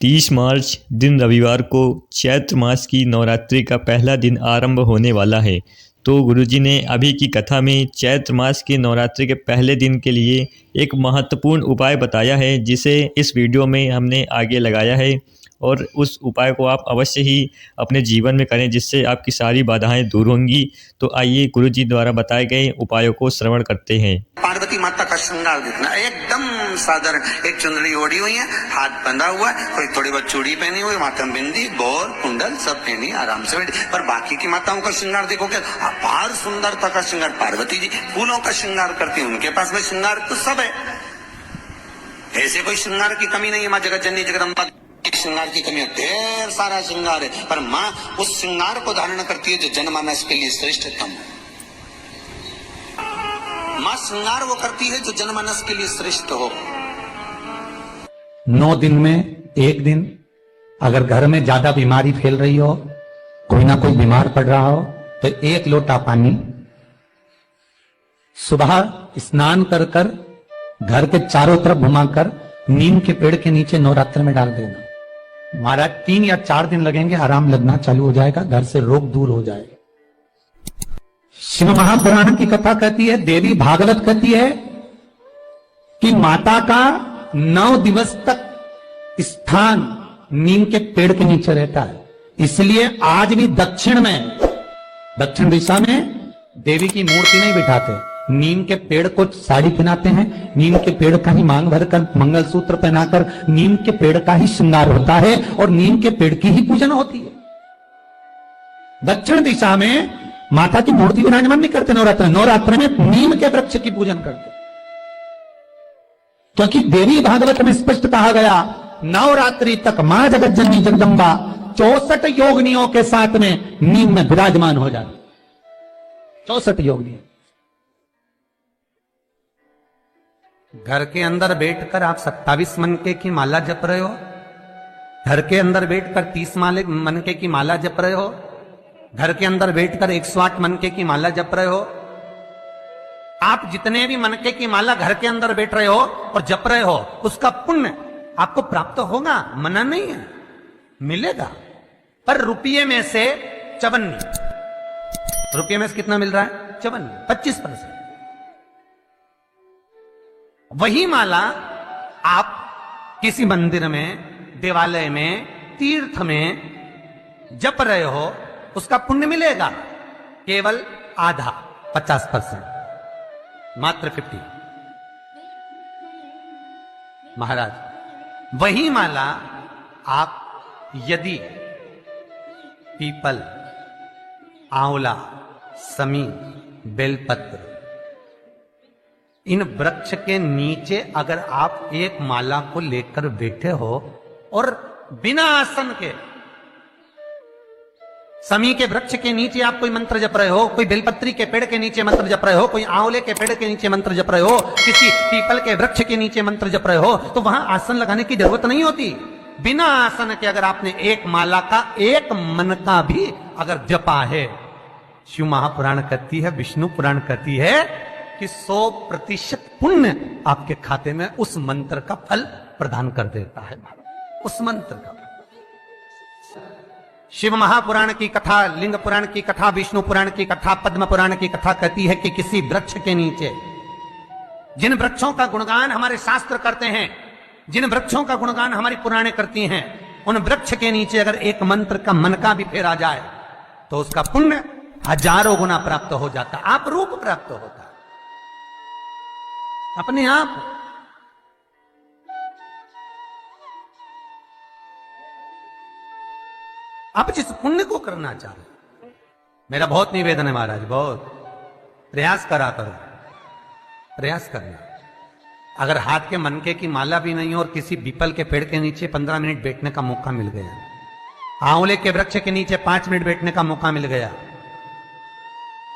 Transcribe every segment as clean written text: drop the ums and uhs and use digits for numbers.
30 मार्च दिन रविवार को चैत्र मास की नवरात्रि का पहला दिन आरंभ होने वाला है। तो गुरुजी ने अभी की कथा में चैत्र मास की नवरात्रि के पहले दिन के लिए एक महत्वपूर्ण उपाय बताया है, जिसे इस वीडियो में हमने आगे लगाया है और उस उपाय को आप अवश्य ही अपने जीवन में करें, जिससे आपकी सारी बाधाएं दूर होंगी। तो आइए गुरुजी द्वारा बताए गए उपायों को श्रवण करते हैं। पार्वती माता का श्रृंगार देखना एकदम साधारण, एक चुनरी ओढ़ी हुई है, हाथ बंधा हुआ है, कोई थोड़ी बहुत चूड़ी पहनी हुई, माथा में बिंदी, बोर, कुंडल सब पहनी, आराम से बैठी। पर बाकी की माताओं का श्रृंगार देखो क्या अपार सुंदरता का श्रृंगार। पार्वती जी फूलों का श्रृंगार करती है, उनके पास में श्रृंगार तो सब है, ऐसे कोई श्रृंगार की कमी नहीं है। माँ जगत जननी जगदम्बा श्रृंगार की कमी है, ढेर सारा श्रृंगार है, पर माँ उस श्रृंगार को धारण करती है जो जनमानस के लिए श्रेष्ठतम। माँ श्रृंगार वो करती है जो जनमानस के लिए श्रेष्ठ हो। 9 दिन में एक दिन अगर घर में ज्यादा बीमारी फैल रही हो, कोई ना कोई बीमार पड़ रहा हो, तो 1 लोटा पानी सुबह स्नान कर कर घर के चारों तरफ घुमाकर नीम के पेड़ के नीचे नवरात्र में डाल देना। महाराज 3 या 4 दिन लगेंगे, आराम लगना चालू हो जाएगा, घर से रोग दूर हो जाएगा। शिव महापुराण की कथा कहती है, देवी भागवत कहती है कि माता का 9 दिवस तक स्थान नीम के पेड़ के नीचे रहता है। इसलिए आज भी दक्षिण दिशा में देवी की मूर्ति नहीं बिठाते, नीम के पेड़ को साड़ी पहनाते हैं, नीम के पेड़ का ही मांग भरकर मंगलसूत्र पहनाकर नीम के पेड़ का ही श्रृंगार होता है और नीम के पेड़ की ही पूजन होती है। दक्षिण दिशा में माता की मूर्ति विराजमान नहीं करते नवरात्र में नीम के वृक्ष की पूजन करते, क्योंकि देवी भागवत में स्पष्ट कहा गया, नवरात्रि तक मां जगत जननी जगदम्बा 64 योगिनियों के साथ में नीम में विराजमान हो जाती। 64 योगिनियों। घर के अंदर बैठकर आप 27 मनके की माला जप रहे हो, घर के अंदर बैठकर 30 मनके की माला जप रहे हो, घर के अंदर बैठकर 108 मनके की माला जप रहे हो। आप जितने भी मनके की माला घर के अंदर बैठ रहे हो और जप रहे हो, उसका पुण्य आपको प्राप्त होगा, मना नहीं है, मिलेगा। पर रुपये में से 54, रुपये में से कितना मिल रहा है? 54, 25%। वही माला आप किसी मंदिर में, देवालय में, तीर्थ में जप रहे हो, उसका पुण्य मिलेगा केवल आधा, 50%, मात्र 50। महाराज वही माला आप यदि पीपल, आंवला, समी, बेलपत्र, इन वृक्ष के नीचे अगर आप एक माला को लेकर बैठे हो और बिना आसन के, समी के वृक्ष के नीचे आप कोई मंत्र जप रहे हो, कोई बेलपत्री के पेड़ के नीचे मंत्र जप रहे हो, कोई आंवले के पेड़ के नीचे मंत्र जप रहे हो, किसी पीपल के वृक्ष के नीचे मंत्र जप रहे हो, तो वहां आसन लगाने की जरूरत नहीं होती। बिना आसन के अगर आपने एक माला का एक मन का भी अगर जपा है, शिव महापुराण कहती है, विष्णु पुराण कहती है कि 100% पुण्य आपके खाते में उस मंत्र का फल प्रदान कर देता है। उस मंत्र का शिव महापुराण की कथा, लिंग पुराण की कथा, विष्णु पुराण की कथा, पद्म पुराण की कथा कहती है कि किसी वृक्ष के नीचे, जिन वृक्षों का गुणगान हमारे शास्त्र करते हैं, जिन वृक्षों का गुणगान हमारी पुराणे करती हैं, उन वृक्ष के नीचे अगर एक मंत्र का मन का भी फेरा जाए तो उसका पुण्य हजारों गुना प्राप्त हो जाता, आप रूप प्राप्त होता अपने आप। आप जिस पुण्य को करना चाह रहे, मेरा बहुत निवेदन है महाराज, बहुत प्रयास करा करो, प्रयास करना। अगर हाथ के मनके की माला भी नहीं हो और किसी पीपल के पेड़ के नीचे 15 मिनट बैठने का मौका मिल गया, आंवले के वृक्ष के नीचे 5 मिनट बैठने का मौका मिल गया,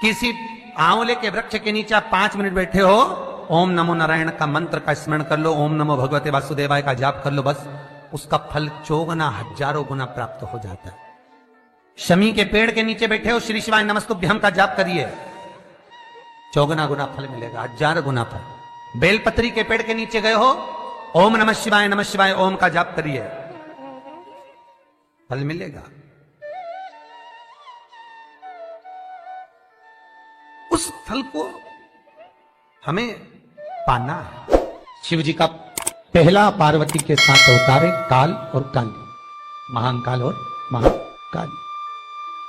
किसी आंवले के वृक्ष के नीचे आप 5 मिनट बैठे हो, ओम नमो नारायण का मंत्र का स्मरण कर लो, ओम नमो भगवते वासुदेवाय का जाप कर लो, बस उसका फल 4 गुना, हजारों गुना प्राप्त हो जाता है। शमी के पेड़ के नीचे बैठे हो, श्री शिवाय नमस्तुभ्यम का जाप करिए, 4 गुना फल मिलेगा, 1000 गुना फल। बेलपत्री के पेड़ के नीचे गए हो, ओम नमः शिवाय ओम का जाप करिए, फल मिलेगा। उस फल को हमें पाना है। शिव जी का पहला पार्वती के साथ अवतार है काल और काली, महाकाल और महाकाली,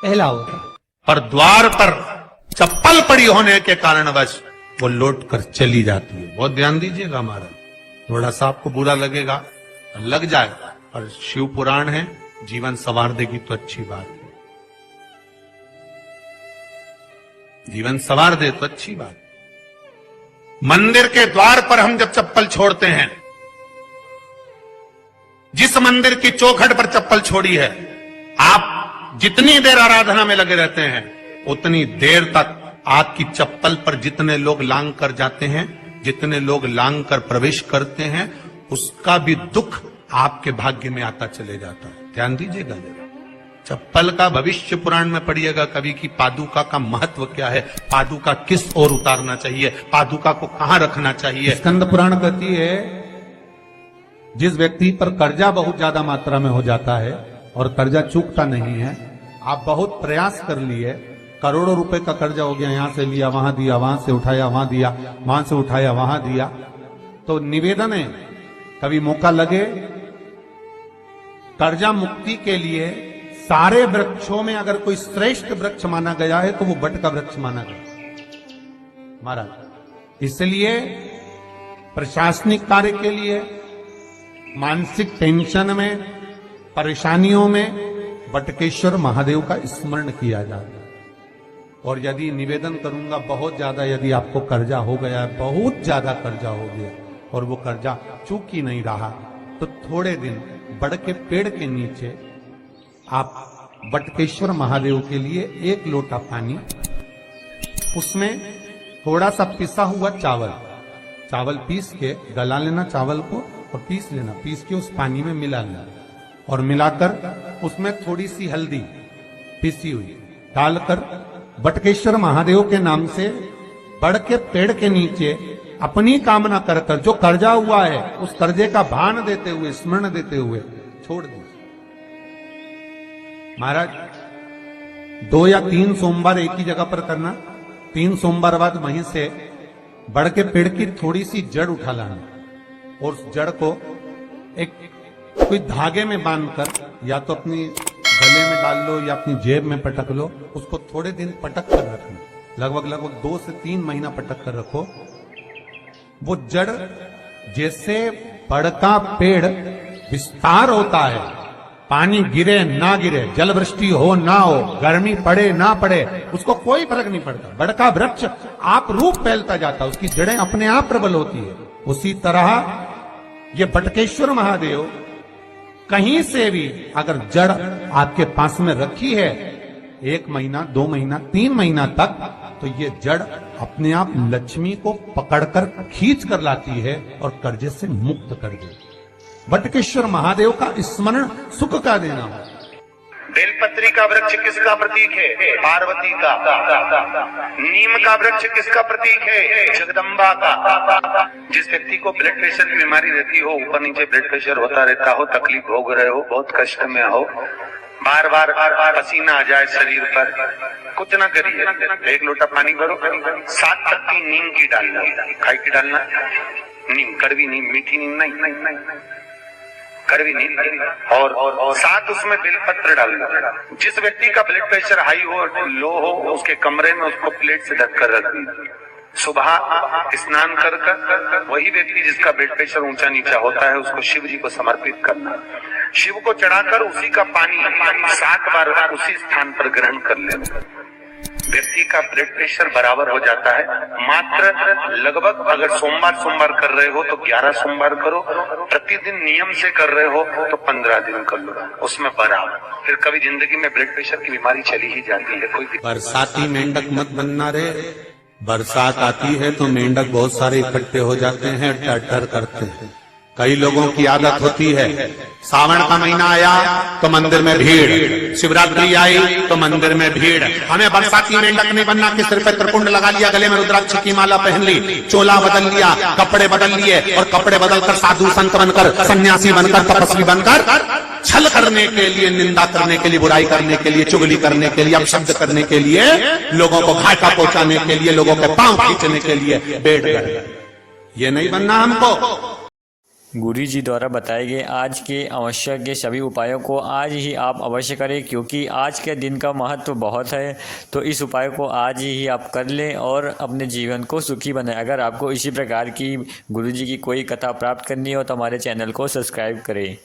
पहला अवतार। पर द्वार पर चप्पल पड़ी होने के कारणवश वो लौट कर चली जाती है। बहुत ध्यान दीजिएगा हमारा, थोड़ा सा आपको बुरा लगेगा, लग जाएगा, और शिव पुराण है, जीवन संवार देगी तो अच्छी बात है, जीवन संवार दे तो अच्छी बात। मंदिर के द्वार पर हम जब चप्पल छोड़ते हैं, जिस मंदिर की चौखट पर चप्पल छोड़ी है, आप जितनी देर आराधना में लगे रहते हैं उतनी देर तक आपकी चप्पल पर जितने लोग लांग कर जाते हैं, जितने लोग लांग कर प्रवेश करते हैं, उसका भी दुख आपके भाग्य में आता चले जाता है। ध्यान दीजिएगा जरा, चप्पल का भविष्य पुराण में पढ़िएगा कभी कि पादुका का महत्व क्या है, पादुका किस ओर उतारना चाहिए, पादुका को कहां रखना चाहिए। स्कंद पुराण कहती है जिस व्यक्ति पर कर्जा बहुत ज्यादा मात्रा में हो जाता है और कर्जा चूकता नहीं है, आप बहुत प्रयास कर लिए, करोड़ों रुपए का कर्जा हो गया, यहां से लिया वहां दिया, वहां से उठाया वहां दिया, वहां से उठाया वहां दिया, तो निवेदन है कभी मौका लगे कर्जा मुक्ति के लिए सारे वृक्षों में अगर कोई श्रेष्ठ वृक्ष माना गया है तो वो बट का वृक्ष माना गया महाराज। इसलिए प्रशासनिक कार्य के लिए, मानसिक टेंशन में, परेशानियों में बटकेश्वर महादेव का स्मरण किया जाता है। और यदि निवेदन करूंगा बहुत ज्यादा, यदि आपको कर्जा हो गया है, बहुत ज्यादा कर्जा हो गया और वो कर्जा चूक ही नहीं रहा, तो थोड़े दिन बड़ के पेड़ के नीचे आप बटकेश्वर महादेव के लिए 1 लोटा पानी, उसमें थोड़ा सा पिसा हुआ चावल पीस के गला लेना, चावल को और पीस लेना, पीस के उस पानी में मिला लेना, और मिलाकर उसमें थोड़ी सी हल्दी पिसी हुई डालकर बटकेश्वर महादेव के नाम से बड़ के पेड़ के नीचे अपनी कामना कर कर जो कर्जा हुआ है उस कर्जे का भान देते हुए, स्मरण देते हुए छोड़ दीजिए। महाराज 2 या 3 सोमवार एक ही जगह पर करना, 3 सोमवार बाद वहीं से बड़ के पेड़ की थोड़ी सी जड़ उठा लाना और उस जड़ को एक कोई धागे में बांधकर या तो अपनी गले में डाल लो या अपनी जेब में पटक लो, उसको थोड़े दिन पटक कर रखना, लगभग 2 से 3 महीना पटक कर रखो। वो जड़ जैसे बड़ का पेड़ विस्तार होता है, पानी गिरे ना गिरे, जल वृष्टि हो ना हो, गर्मी पड़े ना पड़े, उसको कोई फर्क नहीं पड़ता, बड़ का वृक्ष आप रूप फैलता जाता, उसकी जड़ें अपने आप प्रबल होती है। उसी तरह ये बटकेश्वर महादेव कहीं से भी अगर जड़ आपके पास में रखी है 1 महीना, 2 महीना, 3 महीना तक, तो ये जड़ अपने आप लक्ष्मी को पकड़कर खींच कर लाती है और कर्जे से मुक्त कर देती है। बटकेश्वर महादेव का स्मरण सुख का देना हो। बेलपत्री का वृक्ष किसका प्रतीक है? पार्वती का। नीम का वृक्ष किसका प्रतीक है? जगदम्बा का। जिस व्यक्ति को ब्लड प्रेशर की बीमारी रहती हो, ऊपर नीचे ब्लड प्रेशर होता रहता हो, तकलीफ भोग रहे हो, बहुत कष्ट में हो, बार बार पसीना आ जाए शरीर पर, कुछ ना करिए, 1 लोटा पानी भरो, 7 पत्ती नीम की डालना, खाई की डालना, नीम, कड़वी नीम, मीठी नीम नहीं, कड़वी नीम, और साथ उसमें बेलपत्र डालना। जिस व्यक्ति का ब्लड प्रेशर हाई हो, लो हो, उसके कमरे में उसको प्लेट से ढक कर रखना। सुबह स्नान कर वही व्यक्ति जिसका ब्लड प्रेशर ऊंचा नीचा होता है उसको शिव जी को समर्पित करना। शिव को चढ़ाकर उसी का पानी 7 बार उसी स्थान पर ग्रहण कर लेना। व्यक्ति का ब्लड प्रेशर बराबर हो जाता है। मात्र लगभग अगर सोमवार कर रहे हो तो 11 सोमवार करो, प्रतिदिन नियम से कर रहे हो तो 15 दिन कर लो, उसमें बराबर। फिर कभी जिंदगी में ब्लड प्रेशर की बीमारी चली ही जाती है। कोई बरसाती मेंढक मत बनना रे, बरसात आती है तो मेंढक बहुत सारे इकट्ठे हो जाते हैं, टर करते हैं, कई लोगों की आदत होती है, सावन का महीना आया तो मंदिर में भीड़, शिवरात्रि आई तो मंदिर में भीड़, हमें बरसाती मेंढक नहीं बनना कि सिर पे त्रिपुंड लगा लिया, गले में रुद्राक्ष की माला पहन ली, चोला बदल लिया, कपड़े बदल लिए और कपड़े बदलकर साधु संत बनकर, सन्यासी बनकर, तपस्वी बनकर छल करने के लिए, निंदा करने के लिए, बुराई करने के लिए, चुगली करने के लिए, अपशब्द करने के लिए, लोगों को घाटा पहुंचाने के लिए, लोगों के पांव खींचने के लिए बैठ गए। ये नहीं बनना हमको। गुरु जी द्वारा बताए गए आज के आवश्यक के सभी उपायों को आज ही आप अवश्य करें, क्योंकि आज के दिन का महत्व बहुत है। तो इस उपाय को आज ही आप कर लें और अपने जीवन को सुखी बनाएं। अगर आपको इसी प्रकार की गुरु जी की कोई कथा प्राप्त करनी हो तो हमारे चैनल को सब्सक्राइब करें।